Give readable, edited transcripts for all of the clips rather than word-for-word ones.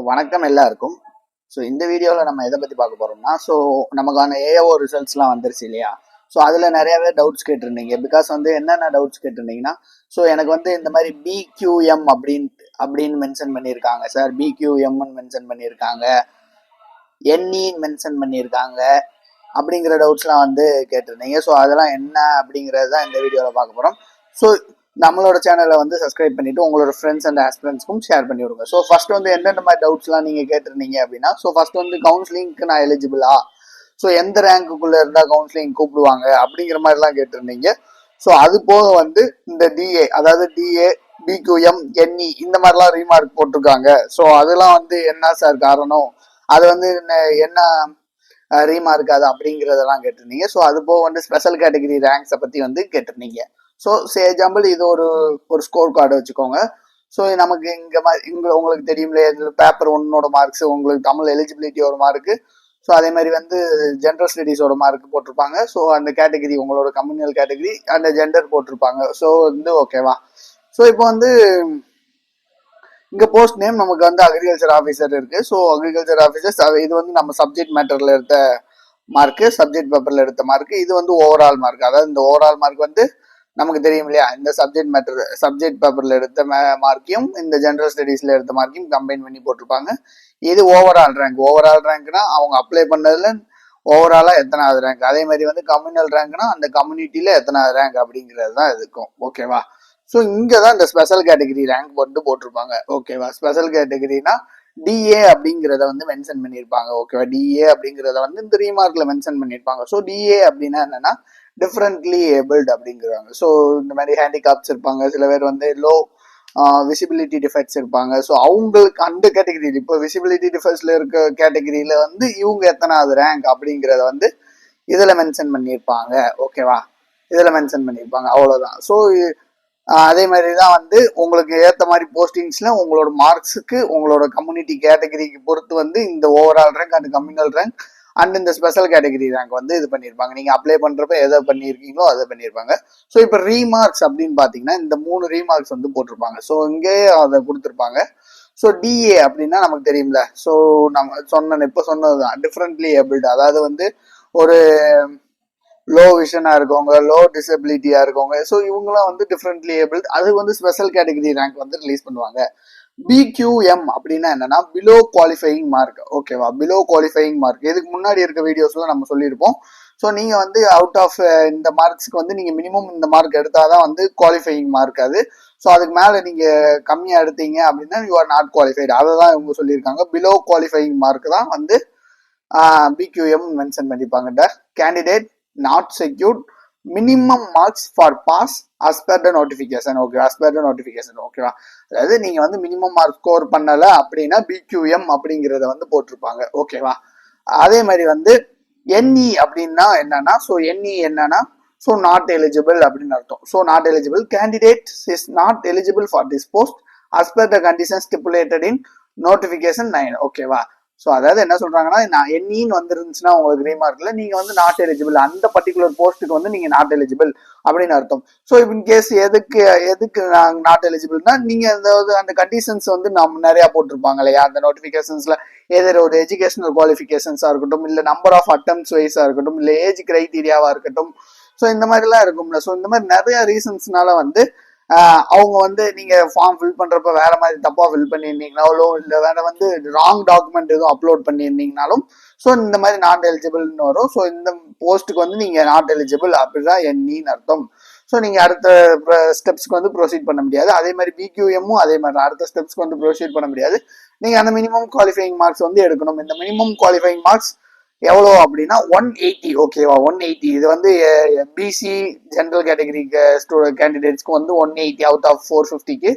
வணக்கம் எல்லாருக்கும். ஸோ இந்த வீடியோவில் நம்ம எதை பற்றி பார்க்க போகிறோம்னா, நமக்கான ஏஓ ரிசல்ட்ஸ்லாம் வந்துருச்சு இல்லையா? ஸோ அதில் நிறையாவே டவுட்ஸ் கேட்டிருந்தீங்க. பிகாஸ் என்னென்ன டவுட்ஸ் கேட்டிருந்தீங்கன்னா, எனக்கு இந்த மாதிரி பிக்யூஎம் அப்படின்னு மென்ஷன் பண்ணியிருக்காங்க சார், பிக்யூஎம்னு மென்ஷன் பண்ணியிருக்காங்க, என்இன்னு மென்ஷன் பண்ணியிருக்காங்க அப்படிங்கிற டவுட்ஸ்லாம் கேட்டிருந்தீங்க. ஸோ அதெல்லாம் என்ன அப்படிங்கிறது தான் இந்த வீடியோவில் பார்க்க போகிறோம். ஸோ நம்மளோட சேனலை சப்ஸ்கிரைப் பண்ணிட்டு உங்களோட ஃப்ரெண்ட்ஸ் அண்ட் ஆஸ்பிரண்ட்ஸ்க்கும் ஷேர் பண்ணி விடுங்க. ஸோ ஃபர்ஸ்ட் எந்தெந்த மாதிரி டவுட்ஸ்லாம் நீங்கள் கேட்டிருந்தீங்க அப்படின்னா, ஸோ ஃபர்ஸ்ட் கவுன்சிலிங்க்கு நான் எலிஜிபிளா, ஸோ எந்த ரேங்க்குள்ளே இருந்தால் கவுன்சிலிங் கூப்பிடுவாங்க அப்படிங்கிற மாதிரிலாம் கேட்டிருந்தீங்க. ஸோ அது போக இந்த டிஏ, அதாவது டிஏ, பிக்யூஎம், என்இ இந்த மாதிரிலாம் ரீமார்க் போட்டிருக்காங்க. ஸோ அதெல்லாம் என்ன சார் காரணம், அது என்ன ரீமார்க் அது அப்படிங்கிறதெல்லாம் கேட்டிருந்தீங்க. ஸோ அது போக ஸ்பெஷல் கேட்டகரி ரேங்க்ஸை பற்றி கேட்டிருந்தீங்க. ஸோ எக்ஸாம்பிள் இது ஒரு ஸ்கோர் கார்டு வச்சுக்கோங்க. ஸோ நமக்கு இங்கே உங்களுக்கு தெரியும்ல, பேப்பர் 1 மார்க்ஸ், உங்களுக்கு தமிழ் எலிஜிபிலிட்டி ஒரு மார்க்கு, ஸோ அதே மாதிரி ஜென்ரல் ஸ்டடீஸோட மார்க் போட்டிருப்பாங்க. ஸோ அந்த கேட்டகரி உங்களோட கம்யூனல் கேட்டகரி அந்த ஜெண்டர் போட்டிருப்பாங்க. ஸோ ஓகேவா. ஸோ இப்போ இங்கே போஸ்ட் நேம் நமக்கு அக்ரிகல்ச்சர் ஆஃபீஸர் இருக்கு. ஸோ அக்ரிகல்ச்சர் ஆஃபீஸர்ஸ் இது நம்ம சப்ஜெக்ட் மேட்டர்ல எடுத்த மார்க்கு, சப்ஜெக்ட் பேப்பர்ல எடுத்த மார்க்கு. இது ஓவரால் மார்க், அதாவது இந்த ஓவரால் மார்க் நமக்கு தெரியும் இல்லையா, இந்த சப்ஜெக்ட் பேப்பர்ல எடுத்த மார்க்கையும் இந்த ஜெனரல் ஸ்டடீஸ்ல எடுத்த மார்க்கையும் கம்பைன் பண்ணி போட்டிருப்பாங்க. இது ஓவரால் ரேங்க். ஓவரால் ரேங்க்னா அவங்க அப்ளை பண்ணதுல ஓவராலா எத்தனாவது ரேங்க், அதே மாதிரி கம்யூனல் ரேங்க்னா அந்த கம்யூனிட்டியில எத்தனாவது ரேங்க் அப்படிங்கிறது தான் இருக்கும். ஓகேவா. ஸோ இங்கதான் இந்த ஸ்பெஷல் கேட்டகரி ரேங்க் போட்டிருப்பாங்க. ஓகேவா. ஸ்பெஷல் கேட்டகரினா டிஏ அப்படிங்கிறத மென்ஷன் பண்ணியிருப்பாங்க. ஓகேவா. டிஏ அப்படிங்கிறத இந்த ரீமார்க்ல மென்ஷன் பண்ணியிருப்பாங்க. ஸோ டிஏ அப்படின்னா என்னன்னா டிஃப்ரெண்ட்லி ஏபிள்டு அப்படிங்கிறாங்க. ஸோ இந்த மாதிரி ஹேண்டிகாப்ஸ் இருப்பாங்க, சில பேர் லோ விசிபிலிட்டி டிஃபெக்ட்ஸ் இருப்பாங்க. ஸோ அவங்களுக்கு அந்த கேட்டகரி, இப்போ விசிபிலிட்டி டிஃபெக்ட்ஸ்ல இருக்க கேட்டகரியில இவங்க எத்தனாவது ரேங்க் அப்படிங்கிறத இதுல மென்ஷன் பண்ணியிருப்பாங்க. ஓகேவா. இதுல மென்ஷன் பண்ணியிருப்பாங்க, அவ்வளவுதான். ஸோ அதே மாதிரி தான் உங்களுக்கு ஏற்ற மாதிரி போஸ்டிங்ஸ்ல உங்களோட மார்க்ஸுக்கு உங்களோட கம்யூனிட்டி கேட்டகரிக்கு பொறுத்து இந்த overall rank and communal rank and இந்த ஸ்பெஷல் கேட்டகரி ரேங்க் இது பண்ணியிருப்பாங்க. நீங்க அப்ளை பண்றப்ப எதை பண்ணியிருக்கீங்களோ அதை பண்ணியிருப்பாங்க. ஸோ இப்போ ரீமார்க்ஸ் அப்படின்னு பாத்தீங்கன்னா இந்த 3 ரீமார்க்ஸ் போட்டிருப்பாங்க. ஸோ இங்கே அதை கொடுத்துருப்பாங்க. ஸோ டிஏ அப்படின்னா நமக்கு தெரியும்ல. ஸோ நம்ம இப்போ சொன்னதுதான் டிஃப்ரெண்ட்லி ஏபிள்டு, அதாவது ஒரு லோ விஷனா இருக்கவங்க, லோ டிசபிலிட்டியா இருக்கவங்க, ஸோ இவங்களாம் டிஃப்ரெண்ட்லி ஏபிள்டு, அது ஸ்பெஷல் கேட்டகரி ரேங்க் ரிலீஸ் பண்ணுவாங்க. பிக்யூஎம் அப்படின்னா என்னன்னா பிலோ குவாலிஃபையிங் மார்க். ஓகேவா. பிலோ குவாலிஃபையிங் மார்க் இதுக்கு முன்னாடி இருக்க வீடியோஸ்ல நம்ம சொல்லியிருப்போம். ஸோ நீங்க அவுட் ஆஃப் இந்த மார்க்ஸ்க்கு நீங்க மினிமம் இந்த மார்க் எடுத்தாதான் குவாலிஃபையிங் மார்க் அது. ஸோ அதுக்கு மேல நீங்க கம்மியா எடுத்தீங்க அப்படின்னா யூ ஆர் நாட் குவாலிஃபைடு, அதை தான் இவங்க சொல்லியிருக்காங்க. பிலோ குவாலிஃபையிங் மார்க் தான் பிக்யூஎம் மென்ஷன் பண்ணிப்பாங்க. Candidate not secured minimum marks for pass as per the notification. Okay, as per the notification. ஓகேவா. அதாவது நீங்க மினிமம் மார்க் ஸ்கோர் பண்ணல அப்படின்னா பிக்யூஎம் அப்படிங்கிறத போட்டிருப்பாங்க. ஓகேவா. அதே மாதிரி என்இ அப்படின்னா என்னன்னா, ஸோ என்இ என்னன்னா ஸோ நாட் எலிஜிபிள் அப்படின்னு அர்த்தம். So not eligible, candidate is not eligible for this post as per the conditions stipulated in notification 9. ஓகேவா. ஸோ அதாவது என்ன சொல்றாங்கன்னா, நான் என்இன்னு வந்துருந்துச்சுன்னா உங்களுக்கு ரீமார்க்ல நீங்க நாட் எலிஜிபிள், அந்த பர்டிகுலர் போஸ்ட்டுக்கு நீங்க நாட் எலிஜிபிள் அப்படின்னு அர்த்தம். ஸோ இன் கேஸ் எதுக்கு நாட் எலிஜிபிள்னா, நீங்க அந்த கண்டிஷன்ஸ் நம்ம நிறைய போட்டிருப்பாங்க இல்லையா அந்த நோட்டிபிகேஷன்ஸ்ல, ஏதோ ஒரு எஜுகேஷனல் குவாலிஃபிகேஷன்ஸா இருக்கட்டும், இல்ல நம்பர் ஆஃப் அட்டம்ப்ட்ஸ் வைஸா இருக்கட்டும், இல்ல ஏஜ் கிரைட்டீரியாவா இருக்கட்டும். ஸோ இந்த மாதிரிலாம் இருக்கும்ல. ஸோ இந்த மாதிரி நிறைய ரீசன்ஸ்னால அவங்க நீங்க ஃபார்ம் ஃபில் பண்றப்ப வேற மாதிரி தப்பா ஃபில் பண்ணியிருந்தீங்கனாலோ, இல்ல வேற ராங் டாக்குமெண்ட் எதுவும் அப்லோட் பண்ணியிருந்தீங்கனாலும் ஸோ இந்த மாதிரி நாட் எலிஜிபிள்னு வரும். ஸோ இந்த போஸ்ட்டுக்கு நீங்க நாட் எலிஜிபிள் அப்படிதான் என்இன்னு அர்த்தம். ஸோ நீங்க அடுத்த ஸ்டெப்ஸ்க்கு ப்ரொசீட் பண்ண முடியாது. அதே மாதிரி பிக்யூஎம்மும் அதே மாதிரி அடுத்த ஸ்டெப்ஸ்க்கு ப்ரொசீட் பண்ண முடியாது. நீங்க அந்த மினிமம் குவாலிஃபைங் மார்க்ஸ் எடுக்கணும். இந்த மினிமம் குவாலிஃபைங் மார்க்ஸ் எவ்வளோ அப்படின்னா 180. ஓகேவா. 180 இது பிசி ஜென்ரல் கேட்டகரி கேண்டிடேட்ஸ்க்கு 180 அவுட் ஆஃப் 450க்கு,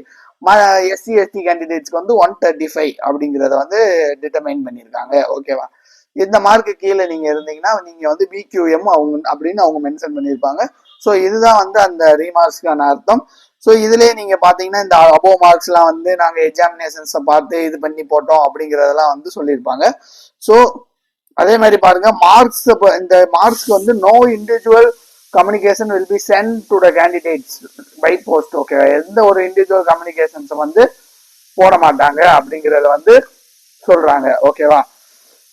எஸ்சி எஸ்டி கேண்டிடேட்ஸ்க்கு 135 அப்படிங்கிறத டிட்டர்மைன் பண்ணியிருக்காங்க. ஓகேவா. இந்த மார்க்கு கீழே நீங்க இருந்தீங்கன்னா நீங்க பிக்யூஎம் அப்படின்னு அவங்க மென்ஷன் பண்ணியிருப்பாங்க. ஸோ இதுதான் அந்த ரீமார்க்ஸ்க்கான அர்த்தம். ஸோ இதுலயே நீங்க பாத்தீங்கன்னா இந்த அபோவ் மார்க்ஸ் எல்லாம் நாங்க எக்ஸாமினேஷன்ஸை பார்த்து இது பண்ணி போட்டோம் அப்படிங்கறதெல்லாம் சொல்லியிருப்பாங்க. ஸோ அதே மாதிரி பாருங்க, மார்க்ஸ் இந்த மார்க்ஸ்க்கு no individual communication will be sent to the candidates by post. Okay, எந்த ஒரு இண்டிவிஜுவல் கம்யூனிகேஷன்ஸ் போட மாட்டாங்க அப்படிங்கறத சொல்றாங்க. ஓகேவா?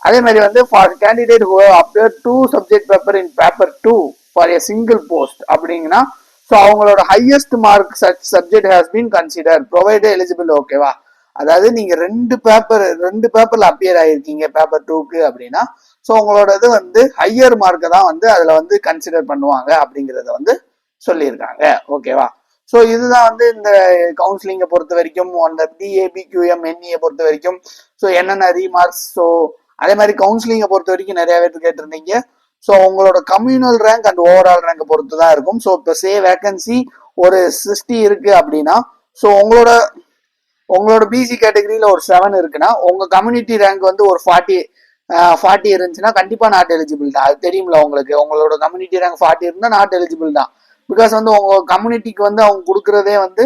அதே மாதிரி வந்து for candidate who appear 2 subject paper in paper 2 for a single post அப்படிங்கன்னா ஸோ அவங்களோட highest mark subject has been consider provide eligible. ஓகேவா? அதாவது நீங்க ரெண்டு பேப்பர்ல அப்பியர் ஆயிருக்கீங்க பேப்பர் 2க்கு அப்படின்னா ஸோ உங்களோட இது வந்து ஹையர் மார்க்கை தான் வந்து அதுல வந்து கன்சிடர் பண்ணுவாங்க அப்படிங்கிறத வந்து சொல்லியிருக்காங்க. ஓகேவா? ஸோ இதுதான் வந்து இந்த கவுன்சிலிங்கை பொறுத்த வரைக்கும் அந்த டிஏபிக்யூஎம் என்இயை பொறுத்த வரைக்கும் ஸோ என்னென்ன ரீமார்க்ஸ். ஸோ அதே மாதிரி கவுன்சிலிங்கை பொறுத்த வரைக்கும் நிறைய பேர் கேட்டிருந்தீங்க. ஸோ உங்களோட கம்யூனல் ரேங்க் அண்ட் ஓவரால் ரேங்கை பொறுத்து தான் இருக்கும். ஸோ இப்போ வேகன்சி ஒரு 60 இருக்கு அப்படின்னா ஸோ உங்களோட பிசி கேட்டகரியில ஒரு 7 இருக்குன்னா உங்க கம்யூனிட்டி ரேங்க் வந்து ஒரு 40 இருந்துச்சுன்னா கண்டிப்பா நாட் எலிஜிபிள் தான். அது தெரியும்ல உங்களுக்கு. உங்களோட கம்யூனிட்டி ரேங்க் 40 இருந்தா நாட் எலிஜிபிள் தான். பிகாஸ் வந்து உங்க கம்யூனிட்டிக்கு வந்து அவங்க கொடுக்கறதே வந்து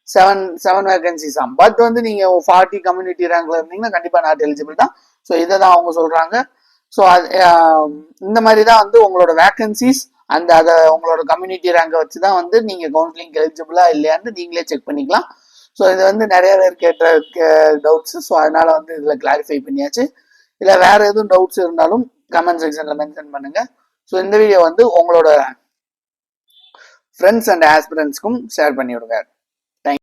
7 வேகன்சிஸ் தான். பட் வந்து நீங்க 40 கம்யூனிட்டி ரேங்க்ல இருந்தீங்கன்னா கண்டிப்பா நாட் எலிஜிபிள் தான். ஸோ இதை தான் அவங்க சொல்றாங்க. ஸோ இந்த மாதிரி தான் வந்து உங்களோட வேகன்சிஸ் அதை உங்களோட கம்யூனிட்டி ரேங்கை வச்சு தான் வந்து நீங்க கவுன்சிலிங் எலிஜிபிளா இல்லையான்னு நீங்களே செக் பண்ணிக்கலாம். ஸோ இது வந்து நிறைய பேர் கேட்ட டவுட்ஸ். ஸோ அதனால வந்து இதுல கிளாரிஃபை பண்ணியாச்சு. இல்லை வேற எதுவும் டவுட்ஸ் இருந்தாலும் கமெண்ட் செக்ஷன்ல மென்ஷன் பண்ணுங்க. ஸோ இந்த வீடியோ வந்து உங்களோட ஃப்ரெண்ட்ஸ் அண்ட் ஆஸ்பிரண்ட்ஸ்க்கும் ஷேர் பண்ணி விடுங்க.